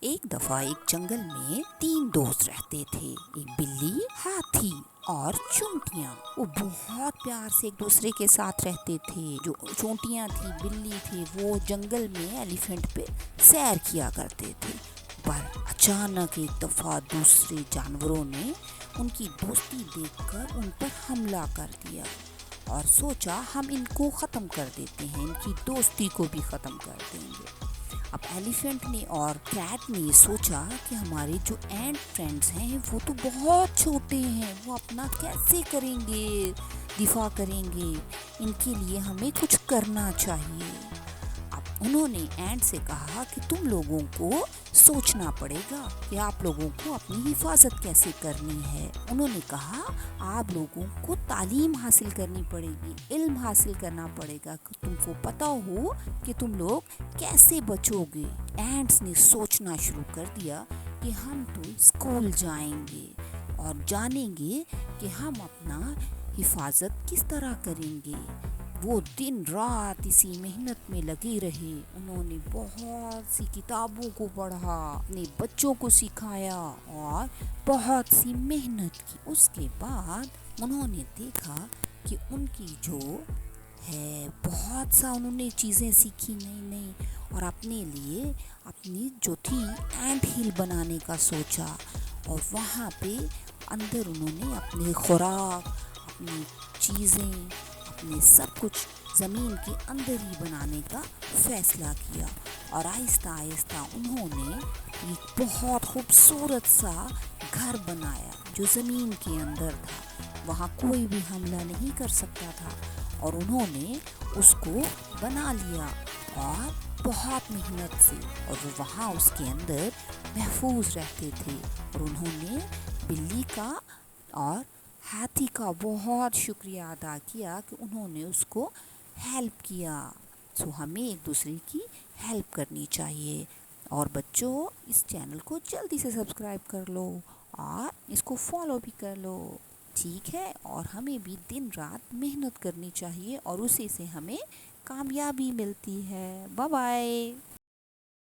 ایک دفعہ ایک جنگل میں 3 دوست رہتے تھے، ایک بلی، ہاتھی اور چونٹیاں۔ وہ بہت پیار سے ایک دوسرے کے ساتھ رہتے تھے۔ جو چونٹیاں تھی، بلی تھی، وہ جنگل میں ایلیفینٹ پہ سیر کیا کرتے تھے۔ پر اچانک ایک دفعہ دوسرے جانوروں نے ان کی دوستی دیکھ کر ان پر حملہ کر دیا اور سوچا ہم ان کو ختم کر دیتے ہیں، ان کی دوستی کو بھی ختم کر دیں گے۔ اب ایلیفینٹ نے اور کیٹ نے سوچا کہ ہمارے جو اینٹ فرینڈز ہیں وہ تو بہت چھوٹے ہیں، وہ اپنا کیسے کریں گے، دفاع کریں گے، ان کے لیے ہمیں کچھ کرنا چاہیے۔ اب انہوں نے اینٹ سے کہا کہ تم لوگوں کو سوچنا پڑے گا کہ آپ لوگوں کو اپنی حفاظت کیسے کرنی ہے۔ انہوں نے کہا آپ لوگوں کو تعلیم حاصل کرنی پڑے گی، علم حاصل کرنا پڑے گا کہ تم کو پتہ ہو کہ تم لوگ کیسے بچو گے۔ اینٹس نے سوچنا شروع کر دیا کہ ہم تو اسکول جائیں گے اور جانیں گے کہ ہم اپنا حفاظت کس طرح کریں گے۔ وہ دن رات اسی محنت میں لگے رہے۔ انہوں نے بہت سی کتابوں کو پڑھا، اپنے بچوں کو سکھایا اور بہت سی محنت کی۔ اس کے بعد انہوں نے دیکھا کہ ان کی جو ہے بہت سا انہوں نے چیزیں سیکھی نئی نئی، اور اپنے لیے اپنی جو تھی اینٹ ہل بنانے کا سوچا، اور وہاں پہ اندر انہوں نے اپنے خوراک، اپنی چیزیں، اپنے سب کچھ زمین کے اندر ہی بنانے کا فیصلہ کیا۔ اور آہستہ آہستہ انہوں نے ایک بہت خوبصورت سا گھر بنایا جو زمین کے اندر تھا، وہاں کوئی بھی حملہ نہیں کر سکتا تھا، اور انہوں نے اس کو بنا لیا اور بہت محنت سے، اور وہ وہاں اس کے اندر محفوظ رہتے تھے۔ اور انہوں نے بلی کا اور ہاتھی کا بہت شکریہ ادا کیا کہ انہوں نے اس کو ہیلپ کیا۔ ہمیں ایک دوسرے کی ہیلپ کرنی چاہیے۔ اور بچوں، اس چینل کو جلدی سے سبسکرائب کر لو اور اس کو فالو بھی کر لو، ٹھیک ہے؟ اور ہمیں بھی دن رات محنت کرنی چاہیے اور اسی سے ہمیں کامیابی ملتی ہے۔ Bye bye.